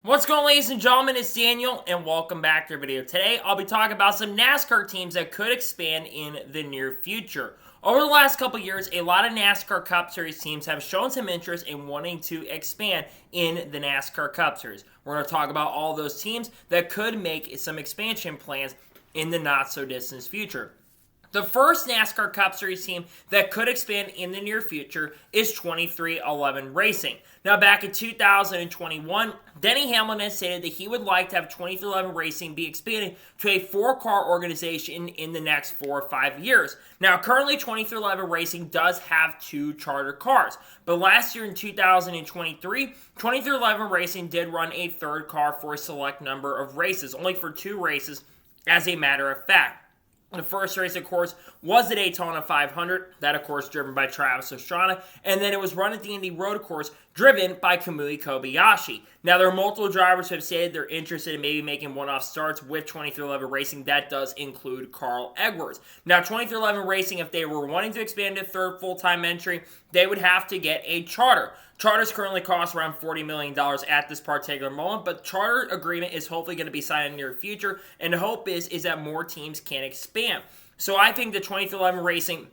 What's going on, ladies and gentlemen? It's Daniel, and welcome back to our video. Today, I'll be talking about some NASCAR teams that could expand in the near future. Over the last couple years, a lot of NASCAR Cup Series teams have shown some interest in wanting to expand in the NASCAR Cup Series. We're going to talk about all those teams that could make some expansion plans in the not-so-distant future. The first NASCAR Cup Series team that could expand in the near future is 23XI Racing. Now, back in 2021, Denny Hamlin stated that he would like to have 23XI Racing be expanded to a four-car organization in the next 4 or 5 years. Now, currently, 23XI Racing does have 2 charter cars, but last year in 2023, 23XI Racing did run a third car for a select number of races, only for 2 races, as a matter of fact. The first race, of course, was the Daytona 500, that, of course, driven by Travis Pastrana, and then it was run at the Indy Road Course, driven by Kamui Kobayashi. Now, there are multiple drivers who have stated they're interested in maybe making one-off starts with 23XI Racing. That does include Carl Edwards. Now, 23XI Racing, if they were wanting to expand to third full-time entry, they would have to get a charter. Charters currently cost around $40 million at this particular moment, but charter agreement is hopefully going to be signed in the near future, and the hope is that more teams can expand. So I think the 23XI Racing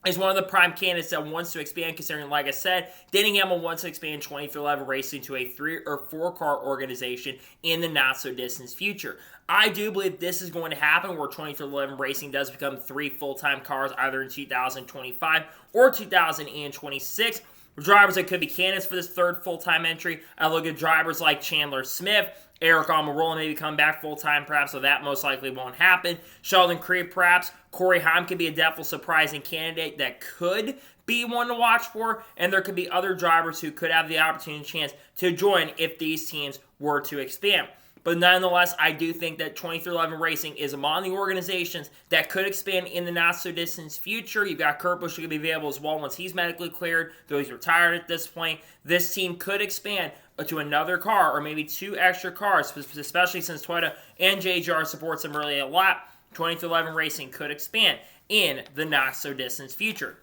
is one of the prime candidates that wants to expand, considering, like I said, Denny Hamlin wants to expand 23XI Racing to a 3 or 4 car organization in the not-so-distant future. I do believe this is going to happen, where 23XI Racing does become 3 full-time cars either in 2025 or 2026. Drivers that could be candidates for this third full-time entry, I look at drivers like Chandler Smith, Eric Almirola maybe come back full-time perhaps, so that most likely won't happen. Sheldon Creed perhaps. Corey Heim could be a definitely surprising candidate that could be one to watch for, and there could be other drivers who could have the opportunity and chance to join if these teams were to expand. But nonetheless, I do think that 23XI Racing is among the organizations that could expand in the not-so-distant future. You've got Kurt Busch who could be available as well once he's medically cleared, though he's retired at this point. This team could expand to another car or maybe 2 extra cars, especially since Toyota and JGR supports them really a lot. 23XI Racing could expand in the not-so-distant future.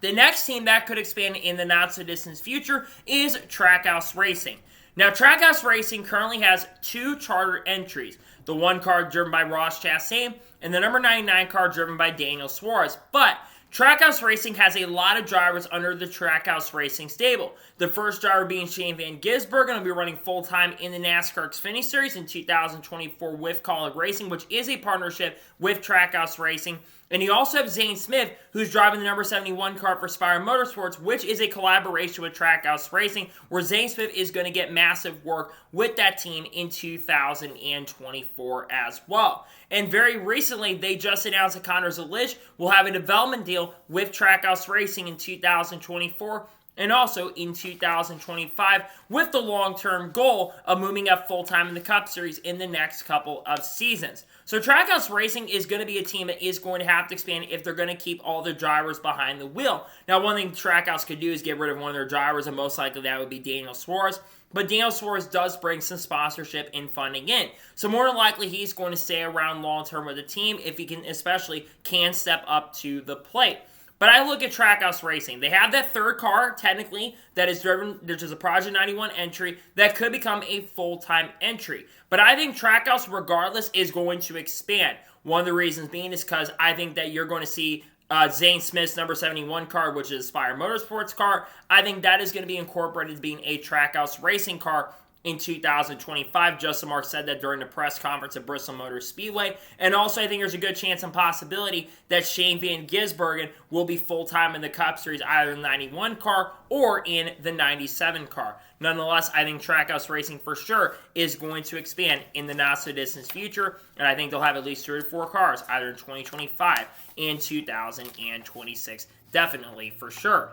The next team that could expand in the not-so-distant future is Trackhouse Racing. Now, Trackhouse Racing currently has 2 charter entries. The 1 car driven by Ross Chastain and the number 99 car driven by Daniel Suarez. But Trackhouse Racing has a lot of drivers under the Trackhouse Racing stable. The first driver being Shane Van Gisbergen, going to be running full-time in the NASCAR Xfinity Series in 2024 with Cale Racing, which is a partnership with Trackhouse Racing. And you also have Zane Smith, who's driving the number 71 car for Row Motorsports, which is a collaboration with Trackhouse Racing, where Zane Smith is going to get massive work with that team in 2024 as well. And very recently, they just announced that Connor Zelish will have a development deal with Trackhouse Racing in 2024 and also in 2025, with the long-term goal of moving up full-time in the Cup Series in the next couple of seasons. So Trackhouse Racing is going to be a team that is going to have to expand if they're going to keep all the drivers behind the wheel. Now, one thing Trackhouse could do is get rid of one of their drivers, and most likely that would be Daniel Suarez. But Daniel Suarez does bring some sponsorship and funding in. So more than likely, he's going to stay around long-term with the team if he can, especially can step up to the plate. But I look at Trackhouse Racing. They have that third car, technically, that is driven, which is a Project 91 entry, that could become a full-time entry. But I think Trackhouse, regardless, is going to expand. One of the reasons being is because I think that you're going to see Zane Smith's number 71 car, which is Row Motorsports car. I think that is going to be incorporated as being a Trackhouse Racing car in 2025. Justin Marks said that during the press conference at Bristol Motor Speedway. And also, I think there's a good chance and possibility that Shane Van Gisbergen will be full-time in the Cup Series, either in the 91 car or in the 97 car. Nonetheless, I think Trackhouse Racing for sure is going to expand in the not-so-distant future, and I think they'll have at least 3 or 4 cars, either in 2025 and 2026. Definitely, for sure.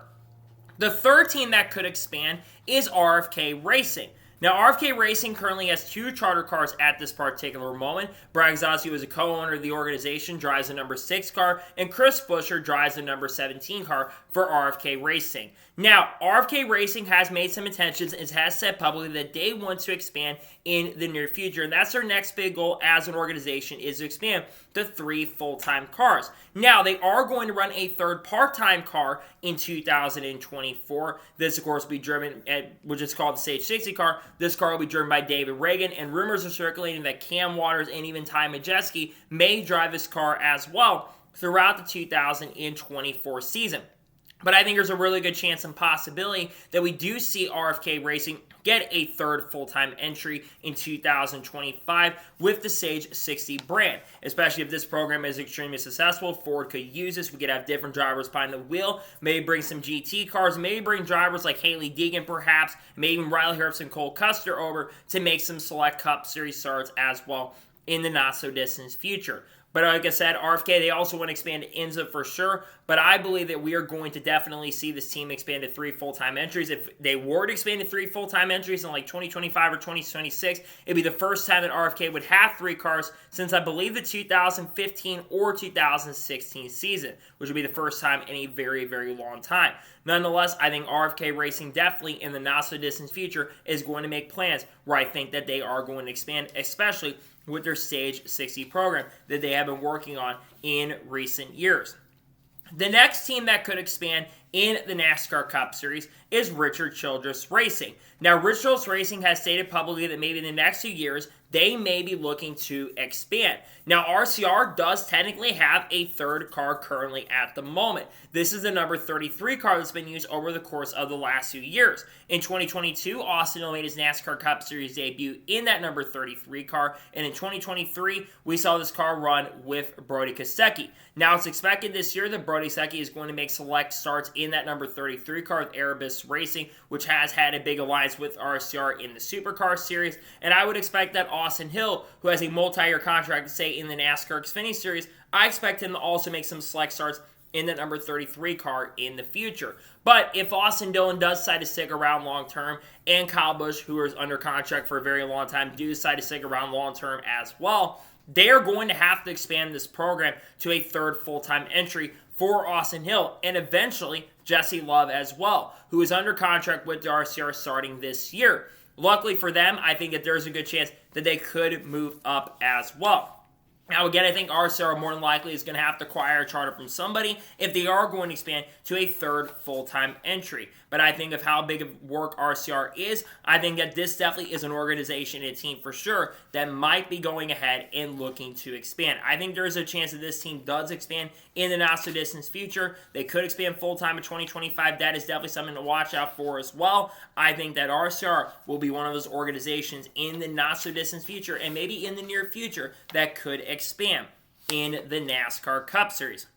The third team that could expand is RFK Racing. Now, RFK Racing currently has 2 charter cars at this particular moment. Brad Gzowski, who is a co-owner of the organization, drives the number 6 car, and Chris Buescher drives the number 17 car for RFK Racing. Now, RFK Racing has made some intentions and has said publicly that they want to expand in the near future, and that's their next big goal as an organization, is to expand to 3 full-time cars. Now, they are going to run a third part-time car in 2024. This, of course, will be driven at, which is called the Stage 60 car. This car will be driven by David Reagan, and rumors are circulating that Cam Waters and even Ty Majeski may drive this car as well throughout the 2024 season. But I think there's a really good chance and possibility that we do see RFK Racing get a third full-time entry in 2025 with the Stage 60 brand. Especially if this program is extremely successful, Ford could use this. We could have different drivers behind the wheel, maybe bring some GT cars, maybe bring drivers like Haley Deegan perhaps, maybe even Riley Herbst and Cole Custer over to make some select Cup Series starts as well in the not-so-distant future. But like I said, RFK, they also want to expand to IMSA for sure. But I believe that we are going to definitely see this team expand to 3 full-time entries. If they were to expand to 3 full-time entries in like 2025 or 2026, it'd be the first time that RFK would have 3 cars since I believe the 2015 or 2016 season, which would be the first time in a very, very long time. Nonetheless, I think RFK Racing definitely in the not-so-distant future is going to make plans where I think that they are going to expand, especially with their Stage 60 program that they have been working on in recent years. The next team that could expand in the NASCAR Cup Series is Richard Childress Racing. Now, Richard Childress Racing has stated publicly that maybe in the next 2 years, they may be looking to expand. Now, RCR does technically have a third car currently at the moment. This is the number 33 car that's been used over the course of the last few years. In 2022, Austin Hill made his NASCAR Cup Series debut in that number 33 car, and in 2023, we saw this car run with Brody Kostecki. Now, it's expected this year that Brody Kostecki is going to make select starts in that number 33 car with Erebus Racing, which has had a big alliance with RCR in the Supercar Series, and I would expect that Austin Hill, who has a multi-year contract, say, in the NASCAR Xfinity Series, I expect him to also make some select starts in the number 33 car in the future. But if Austin Dillon does decide to stick around long-term, and Kyle Busch, who is under contract for a very long time, do decide to stick around long-term as well, they are going to have to expand this program to a third full-time entry for Austin Hill, and eventually Jesse Love as well, who is under contract with the RCR starting this year. Luckily for them, I think that there's a good chance that they could move up as well. Now, again, I think RCR more than likely is going to have to acquire a charter from somebody if they are going to expand to a third full-time entry. But I think of how big of work RCR is, I think that this definitely is an organization and a team for sure that might be going ahead and looking to expand. I think there's a chance that this team does expand in the not-so-distant future. They could expand full-time in 2025. That is definitely something to watch out for as well. I think that RCR will be one of those organizations in the not-so-distant future and maybe in the near future that could expand in the NASCAR Cup Series.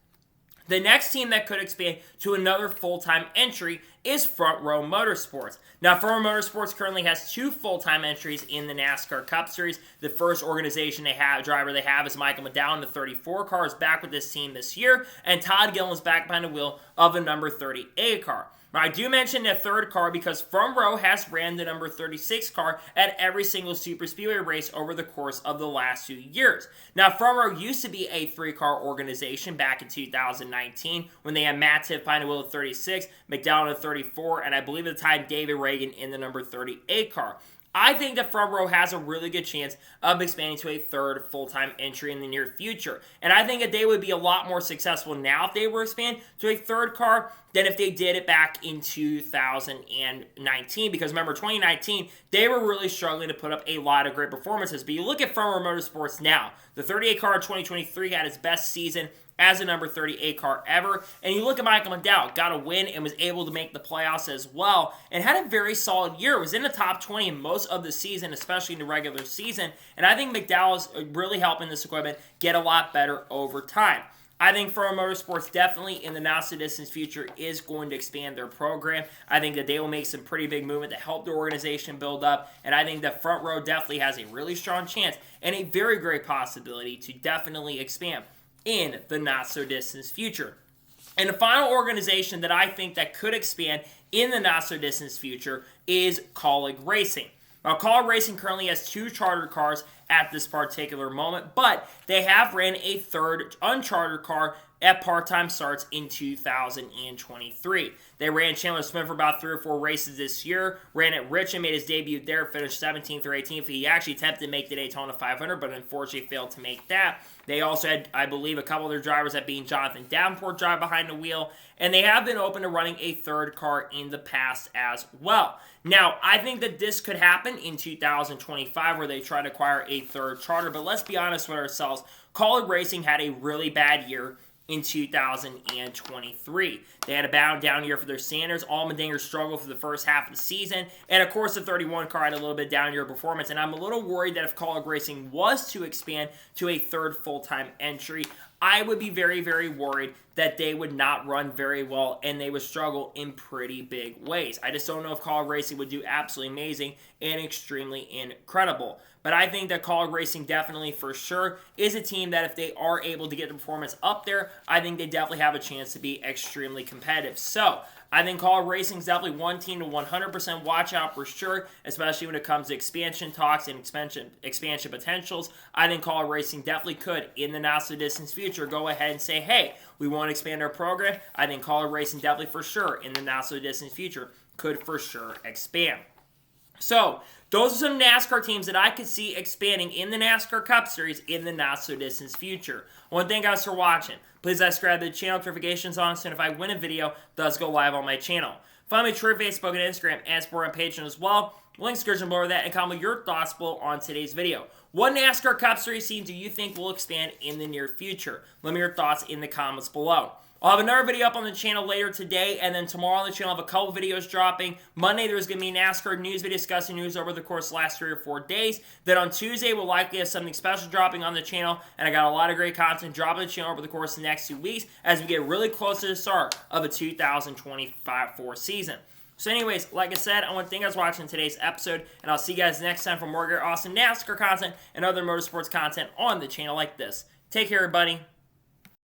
The next team that could expand to another full-time entry is Front Row Motorsports. Now, Front Row Motorsports currently has 2 full-time entries in the NASCAR Cup Series. The first driver they have is Michael McDowell in the 34 car, is back with this team this year, and Todd Gillen is back behind the wheel of the number 38 car. Now, I do mention the third car because Front Row has ran the number 36 car at every single Super Speedway race over the course of the last few years. Now, Front Row used to be a 3-car organization back in 2019 when they had Matt Tiff behind the wheel of 36, McDowell in the 34, and I believe at the time David Reagan in the number 38 car. I think that Front Row has a really good chance of expanding to a third full-time entry in the near future. And I think that they would be a lot more successful now if they were expand to a third car than if they did it back in 2019. Because remember, 2019, they were really struggling to put up a lot of great performances. But you look at Front Row Motorsports now. The 38 car in 2023 had its best season as a number 38 car ever. And you look at Michael McDowell, got a win and was able to make the playoffs as well, and had a very solid year. Was in the top 20 in most of the season, especially in the regular season. And I think McDowell is really helping this equipment get a lot better over time. I think Front Row Motorsports definitely in the not-so-distant future is going to expand their program. I think that they will make some pretty big movement to help the organization build up, and I think that Front Row definitely has a really strong chance and a very great possibility to definitely expand in the not-so-distant future. And the final organization that I think that could expand in the not-so-distant future is Cale Racing. Now, Cale Racing currently has 2 chartered cars at this particular moment, but they have ran a third unchartered car at part-time starts in 2023. They ran Chandler Smith for about 3 or 4 races this year, ran at Richmond, made his debut there, finished 17th or 18th. He actually attempted to make the Daytona 500, but unfortunately failed to make that. They also had, I believe, a couple of their drivers, that being Jonathan Davenport, drive behind the wheel, and they have been open to running a third car in the past as well. Now, I think that this could happen in 2025 where they try to acquire a third charter, but let's be honest with ourselves. Cale Racing had a really bad year in 2023. They had a down year for their Sanders. Allmendinger struggled for the first half of the season. And of course, the 31 car had a little bit down year performance. And I'm a little worried that if Cale Racing was to expand to a third full-time entry, I would be very, very worried that they would not run very well and they would struggle in pretty big ways. I just don't know if Cale Racing would do absolutely amazing and extremely incredible. But I think that Cale Racing definitely, for sure, is a team that if they are able to get the performance up there, I think they definitely have a chance to be extremely competitive. So, I think Cale Racing is definitely one team to 100% watch out for sure, especially when it comes to expansion talks and expansion potentials. I think Cale Racing definitely could, in the not-so-distant future, go ahead and say, hey, we want to expand our program. I think Cale Racing definitely for sure, in the not-so-distant future, could for sure expand. So, those are some NASCAR teams that I could see expanding in the NASCAR Cup Series in the not-so-distant future. I want to thank you guys for watching. Please subscribe to the channel, notifications on, so if I win a video, it does go live on my channel. Follow me on Twitter, Facebook, and Instagram, and support on Patreon as well. Links description below that, and comment your thoughts below on today's video. What NASCAR Cup Series team do you think will expand in the near future? Let me know your thoughts in the comments below. I'll have another video up on the channel later today, and then tomorrow on the channel I'll have a couple videos dropping. Monday there's going to be a NASCAR news video discussing news over the course of the last 3 or 4 days. Then on Tuesday we'll likely have something special dropping on the channel, and I got a lot of great content dropping on the channel over the course of the next 2 weeks as we get really close to the start of the 2025 season. So anyways, like I said, I want to thank you guys for watching today's episode, and I'll see you guys next time for more great awesome NASCAR content and other motorsports content on the channel like this. Take care, everybody.